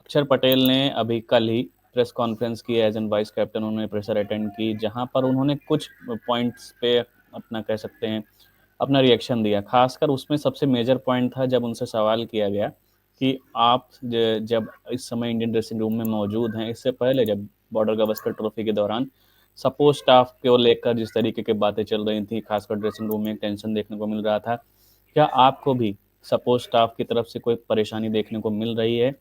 अक्षर पटेल ने अभी कल ही प्रेस कॉन्फ्रेंस की एज एन वाइस कैप्टन, उन्होंने प्रेशर अटेंड की, जहां पर उन्होंने कुछ पॉइंट्स पे अपना कह सकते हैं अपना रिएक्शन दिया। खासकर उसमें सबसे मेजर पॉइंट था जब उनसे सवाल किया गया कि आप जब इस समय इंडियन ड्रेसिंग रूम में मौजूद हैं, इससे पहले जब बॉर्डर गावस्कर ट्रॉफी के दौरान सपोर्ट स्टाफ को लेकर जिस तरीके की बातें चल रही थी, खासकर ड्रेसिंग रूम में एक टेंशन देखने को मिल रहा था, क्या आपको भी सपोर्ट स्टाफ की तरफ से कोई परेशानी देखने को मिल रही है?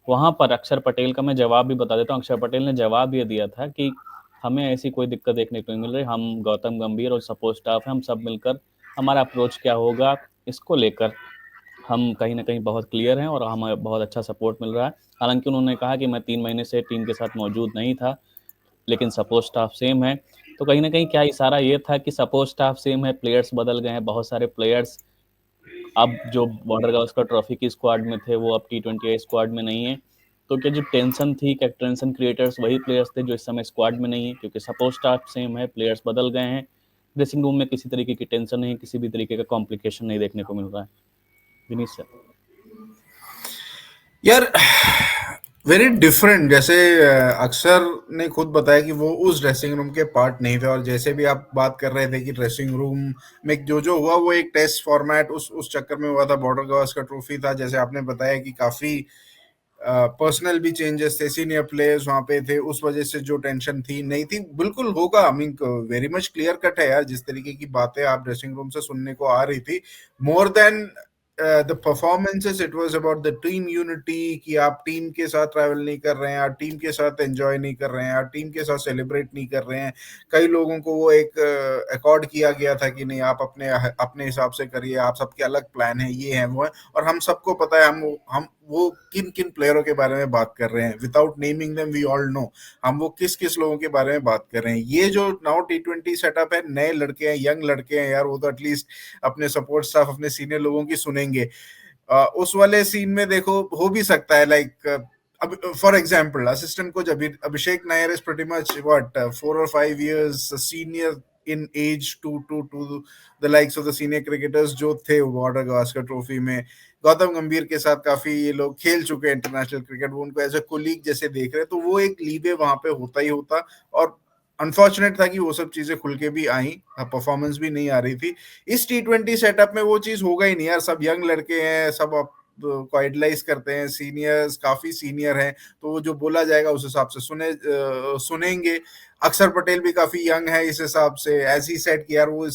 वहाँ पर अक्षर पटेल का मैं जवाब भी बता देता हूँ। अक्षर पटेल ने जवाब ये दिया था कि हमें ऐसी कोई दिक्कत देखने को नहीं मिल रही। हम गौतम गंभीर और सपोर्ट स्टाफ हैं, हम सब मिलकर हमारा अप्रोच क्या होगा इसको लेकर हम कहीं न कहीं बहुत क्लियर हैं और हमें बहुत अच्छा सपोर्ट मिल रहा है। हालाँकि उन्होंने कहा कि मैं 3 महीने से टीम के साथ मौजूद नहीं था, लेकिन सपोर्ट स्टाफ सेम है। तो कहीं न कहीं क्या इशारा ये था कि सपोर्ट स्टाफ सेम है, प्लेयर्स बदल गए हैं, बहुत सारे प्लेयर्स अब जो बॉर्डर गावस्कर ट्रॉफी की स्क्वाड में थे, वो अब टी20आई स्क्वाड में नहीं है। तो क्या जो टेंशन थी, क्या टेंशन क्रिएटर्स वही प्लेयर्स थे जो इस समय स्क्वाड में नहीं है? क्योंकि सपोर्ट स्टाफ सेम है, प्लेयर्स बदल गए हैं। ड्रेसिंग रूम में किसी तरीके की टेंशन नहीं, किसी भी तरीके का कॉम्प्लिकेशन नहीं देखने को मिल रहा है। विनीत सर। यार, वेरी डिफरेंट। जैसे अक्सर ने खुद बताया कि वो उस ड्रेसिंग रूम के पार्ट नहीं थे, और जैसे भी आप बात कर रहे थे कि ड्रेसिंग रूम में जो जो हुआ वो एक टेस्ट फॉर्मेट उस चक्कर में हुआ था। बॉर्डर गावस्कर ट्रॉफी था, जैसे आपने बताया कि काफी पर्सनल भी चेंजेस थे, सीनियर प्लेयर्स वहां पे थे, उस वजह से जो टेंशन थी नहीं थी, बिल्कुल होगा। I mean very much clear cut है यार, जिस तरीके की बातें आप ड्रेसिंग रूम से सुनने को आ रही थी। More than the performances, it was about the team unity, कि आप टीम के साथ ट्रैवल नहीं कर रहे हैं, आप टीम के साथ एंजॉय नहीं कर रहे हैं, आप टीम के साथ सेलिब्रेट नहीं कर रहे हैं। कई लोगों को वो एक अकॉर्ड किया गया था कि नहीं, आप अपने अपने हिसाब से करिए, आप सबके अलग प्लान है, ये है वो है। और हम सबको पता है, हम वो किन किन प्लेयरों के बारे में बात कर रहे हैं, without naming them we all know हम वो किस किस लोगों के बारे में बात कर रहे हैं। ये जो नाउ टी20 सेटअप है, नए लड़के हैं, यंग लड़के हैं यार, वो तो एटलीस्ट अपने सपोर्ट स्टाफ, अपने सीनियर लोगों की सुनेंगे। उस वाले सीन में देखो, हो भी सकता है लाइक, अब for example assistant coach Abhishek Nayar is pretty much what 4 or 5 years senior in age to the likes of the senior cricketers जो थे बॉर्डर गावस्कर ट्रॉफी में। गौतम गंभीर के साथ काफी ये लोग खेल चुके हैं इंटरनेशनल क्रिकेट, वो उनको एज ए कोलीग जैसे देख रहे हैं, तो वो एक लीवे वहां पे होता ही होता। और अनफॉर्चुनेट था कि वो सब चीजें खुल के भी आई, परफॉर्मेंस भी नहीं आ रही थी। इस टी20 सेटअप में वो चीज होगा ही नहीं यार, सब यंग लड़के हैं, सब को आइडलाइज करते हैं, सीनियर्स काफी सीनियर हैं, तो वो जो बोला जाएगा उस हिसाब से सुनेंगे। अक्षर पटेल भी काफी यंग है इस हिसाब से, एज ही सेड कि यार वो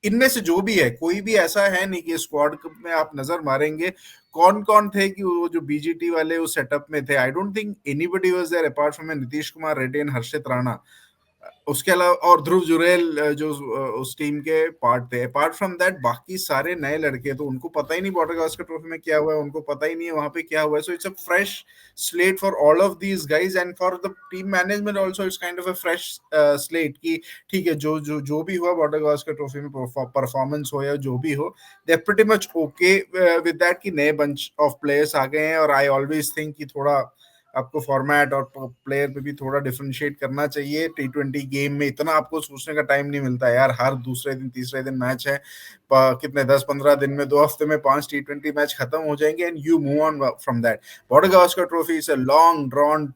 इनमें से जो भी है, कोई भी ऐसा है नहीं कि स्क्वाड में आप नजर मारेंगे कौन कौन थे कि वो जो बीजीटी वाले उस सेटअप में थे। I don't think anybody was there apart from Nitish Kumar Reddy and Harshit Rana. उसके अलावा और ध्रुव जुरैल जो उस टीम के पार्ट थे। अपार्ट फ्रॉम दैट बाकी सारे नए लड़के, तो उनको पता ही नहीं बॉर्डर गावस्कर ट्रॉफी में क्या हुआ है, उनको पता ही नहीं है वहां पे क्या हुआ है। So it's a fresh slate for all of these guys, and for the team management also it's kind of a fresh slate, कि ठीक है, जो भी हुआ बॉर्डर गावस्कर ट्रॉफी में, परफॉर्मेंस हो या जो भी हो, they are pretty much okay with that, कि नए बंच ऑफ प्लेयर्स आ गए हैं। और आई ऑलवेज थिंक कि थोड़ा आपको फॉर्मेट और प्लेयर पे भी थोड़ा डिफरेंशिएट करना चाहिए। टी20 गेम में इतना आपको सोचने का टाइम नहीं मिलता यार, हर दूसरे दिन तीसरे दिन मैच है। कितने 10-15 दिन में, 2 हफ्ते में 5 टी20 मैच खत्म हो जाएंगे, and you move on from that. Border Gavaskar trophy is a long drawn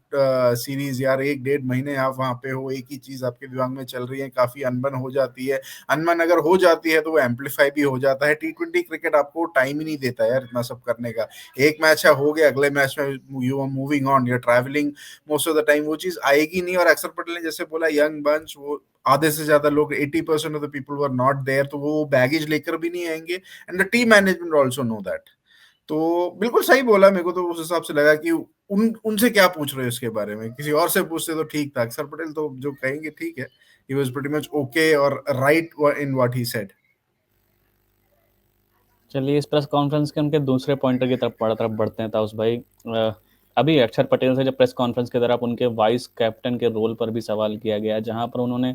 series यार, 1-1.5 महीने आप वहां पे हो, एक ही चीज आपके दिमाग में चल रही है, काफी अनबन हो जाती है। अनबन अगर हो जाती है तो वो एम्पलीफाई भी हो जाता है। टी20 क्रिकेट आपको टाइम ही नहीं देता यार इतना सब करने का। एक मैच है, हो गया, अगले मैच में you are moving on, you are travelling most of the time, वो चीज आएगी नहीं। और अक्षर पटेल ने जैसे बोला, यंग बंच, वो आधे से ज्यादा लोग, 80% of the people were not there, तो वो बैगेज लेकर भी नहीं आएंगे, and the team management also know that. तो बिल्कुल सही बोला, मेरे को तो उस हिसाब से लगा कि उनसे क्या पूछ रहे हो इसके बारे में, किसी और से पूछते तो ठीक था। अक्षर पटेल तो जो कहेंगे ठीक है, he was pretty much okay और right in what he said. चलिए इस प्रेस कॉन्फ्रेंस के उनके दूसरे पॉइंटर की तरफ बढ़ते हैं ताउस भाई। अभी अक्षर पटेल से जब प्रेस कॉन्फ्रेंस के दौरान उनके वाइस कैप्टन के रोल पर भी सवाल किया गया, जहां पर उन्होंने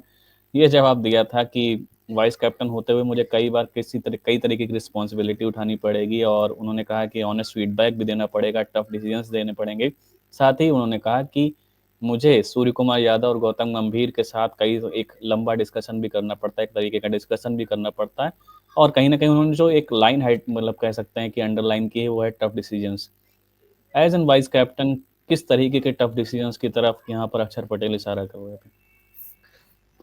ये जवाब दिया था कि वाइस कैप्टन होते हुए मुझे कई तरीके की रिस्पॉन्सिबिलिटी उठानी पड़ेगी, और उन्होंने कहा कि ऑनेस्ट फीडबैक भी देना पड़ेगा, टफ डिसीजंस देने पड़ेंगे। साथ ही उन्होंने कहा कि मुझे सूर्य कुमार यादव और गौतम गंभीर के साथ कई एक लंबा डिस्कशन भी करना पड़ता है, एक तरीके का डिस्कशन भी करना पड़ता है। और कहीं ना कहीं उन्होंने जो एक लाइन हाइट मतलब कह सकते हैं कि अंडरलाइन की है, वो है tough decisions. As an vice captain किस तरीके के टफ डिसीजंस की तरफ यहाँ पर अक्षर पटेल इशारा कर रहे थे?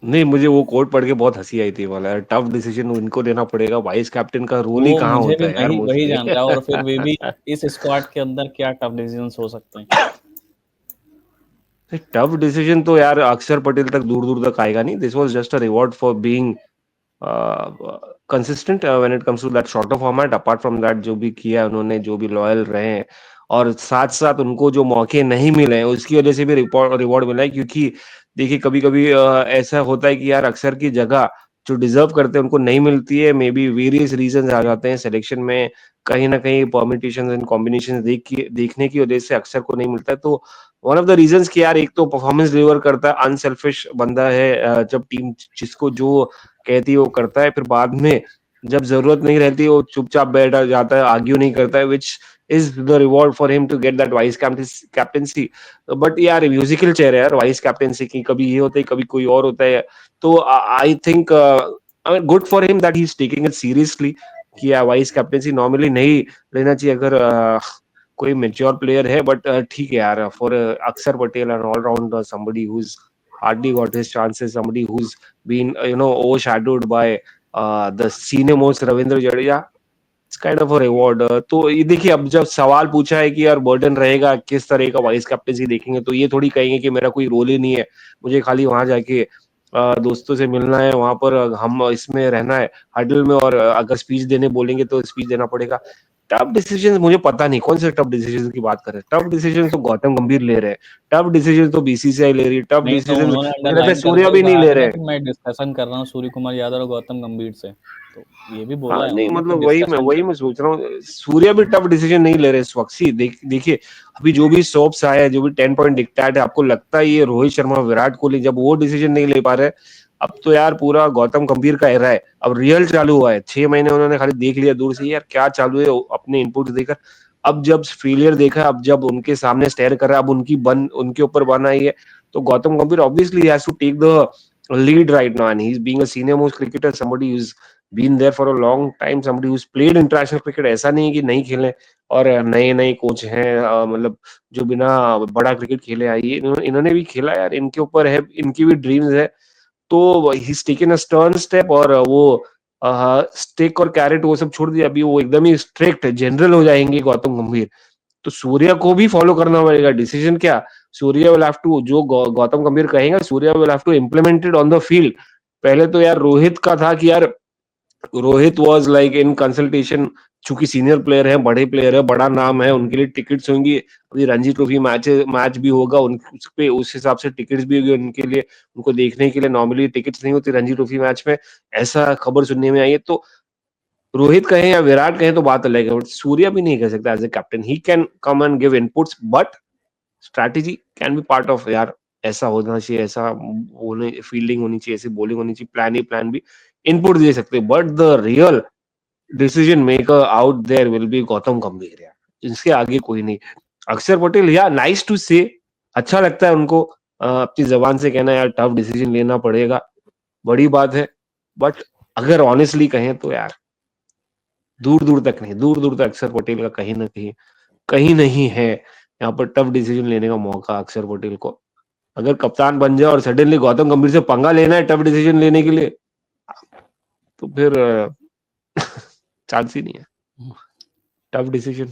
नहीं, मुझे वो कोट पढ़ के बहुत हँसी आई थी वाला, टफ डिसीजन इनको लेना पड़ेगा, वाइस कैप्टन का रोल ही वो कहाँ मुझे होता भी है यार वही वही मोस्टली। जानता है, और फिर वे भी इस स्क्वाड के अंदर क्या टफ डिसीजंस हो सकते हैं? टफ डिसीजन तो यार अक्षर पटेल तक दूर-दूर तक आएगा नहीं। This was just a reward for being consistent when it comes to that shorter format. Apart from that जो भी किया उन्होंने, जो भी लॉयल रहे हैं और साथ-साथ उनको जो मौके नहीं मिले हैं, उसकी वजह से भी रिवॉर्ड मिला है, क्योंकि देखिए कभी-कभी ऐसा होता है कि यार अक्षर की जगह जो डिज़र्व करते हैं उनको नहीं मिलती है। मे बी वेरियस रीज़न्स आ जाते हैं सिलेक्शन में, कहीं न कहीं परम्यूटेशंस एंड कॉम्बिनेशंस देखने की वजह से अक्षर को नहीं मिलता है। तो वन ऑफ द रीज़न्स कि यार एक तो परफॉर्मेंस डिलीवर करता है, अनसेल्फिश बंदा है, जब टीम जिसको जो कहती है वो करता है, फिर बाद में जब ज़रूरत नहीं रहती वो चुपचाप बैठ जाता है, आर्ग्यू नहीं करता है, which is the reward for him to get that vice captaincy. But यार म्यूजिकल चेयर है यार वाइस कैप्टेंसी की, कभी ये होता है, कभी कोई और होता है। तो I think I mean good for him that he is taking it seriously कि वाइस कैप्टेंसी नॉर्मली नहीं लेना चाहिए अगर कोई मैच्योर प्लेयर है। बट ठीक है यार, for Akshar Patel an all rounder, somebody who's hardly got his chances, somebody who's been overshadowed by the senior most Ravindra Jadeja, it's kind of a reward। तो ये देखिए, अब जब सवाल पूछा है कि यार बर्डन रहेगा किस तरह का वाइस कैप्टेंसी देखेंगे, तो ये थोड़ी कहेंगे कि मेरा कोई रोल ही नहीं है, मुझे खाली वहां जाके दोस्तों से मिलना है, वहां पर हम इसमें रहना है हडल में, और अगर स्पीच देने बोलेंगे तो स्पीच देना पड़ेगा। टफ डिसीजन मुझे पता नहीं कौन से टफ डिसीजन की बात कर रहे हैं। टफ डिसीजन तो गौतम गंभीर ले रहे हैं, टफ डिसीजन तो बीसीसीआई ले रही है, टफ नहीं, तो डिसीजन उन्होंने मुझे लगता है अंडरलाइन सूर्या करके भी भी नहीं कहा ले था ना रहे हैं। कि मैं डिस्कशन कर रहा हूँ सूर्य कुमार यादव और गौतम गंभीर से, तो ये भी बोला हाँ है नहीं, उन्होंने कि मतलब डिस्कशन वही कर। मैं सोच रहा हूँ, सूर्या भी टफ डिसीजन नहीं ले रहे इस वक्त। सी देखिए अभी जो भी सोप्स आए हैं, जो भी 10 पॉइंट डिक्टेट है, आपको लगता है ये रोहित शर्मा विराट कोहली जब वो डिसीजन नहीं ले पा रहे, अब तो यार पूरा गौतम गंभीर का एरा है। अब रियल चालू हुआ है, 6 महीने उन्होंने खाली देख लिया दूर से यार क्या चालू है, अपने इनपुट देकर। अब जब फेलियर देखा, अब जब उनके सामने स्टेयर कर रहा है, अब उनके ऊपर बन आई है, तो Gautam Gambhir obviously has to take the lead right now, and he's being a senior most cricketer, somebody who's been there for a long time, somebody who's played international cricket। ऐसा नहीं है कि नहीं खेले और नए नए कोच हैं, मतलब जो बिना बड़ा क्रिकेट खेले आई है, इन्होंने भी खेला यार, इनके ऊपर है, इनकी भी ड्रीम्स है। तो ही टेकन अ स्टर्न स्टेप, और वो स्टिक और कैरेट वो सब छोड़ दिया, अभी वो एकदम ही स्ट्रिक्ट जनरल हो जाएंगे गौतम गंभीर। तो सूर्या को भी फॉलो करना पड़ेगा। डिसीजन क्या, सूर्या विल हैव टू, जो गौतम गंभीर कहेगा Surya will have to implement it on the field. पहले तो यार रोहित का था कि यार Rohit was like in consultation, चूंकि सीनियर प्लेयर है, बड़े प्लेयर है, बड़ा नाम है, उनके लिए टिकट्स होंगी, अभी रणजी ट्रॉफी मैच भी होगा, उस पे उस हिसाब से टिकट्स भी होगी उनके लिए, उनको देखने के लिए। नॉर्मली टिकट्स नहीं होती रणजी ट्रॉफी मैच में, ऐसा खबर सुनने में आई है। तो रोहित कहें या विराट कहें तो बात अलग है, बट सूर्या भी नहीं कह सकता as a captain. He can come and give inputs, but strategy can be part of यार। ऐसा होना चाहिए, ऐसा होने फील्डिंग होनी चाहिए, ऐसी बॉलिंग होनी चाहिए, plan A plan B, input दे सकते हैं। But the real decision maker out there will be Gautam Gambhir यार, इसके आगे कोई नहीं। अक्षर पटेल या नाइस टू से, अच्छा लगता है उनको अपनी जबान से कहना यार टफ डिसीजन लेना पड़ेगा, बड़ी बात है। बट अगर ऑनेस्टली कहें तो यार दूर दूर तक नहीं, दूर दूर तक अक्षर पटेल का कहीं नहीं है यहाँ पर टफ डिसीजन लेने का मौका अक्षर पटेल को। अगर कप्तान बन जाए और सडनली गौतम गंभीर से पंगा लेना है टफ डिसीजन लेने के लिए, तो फिर चांस ही नहीं है टफ डिसीजन।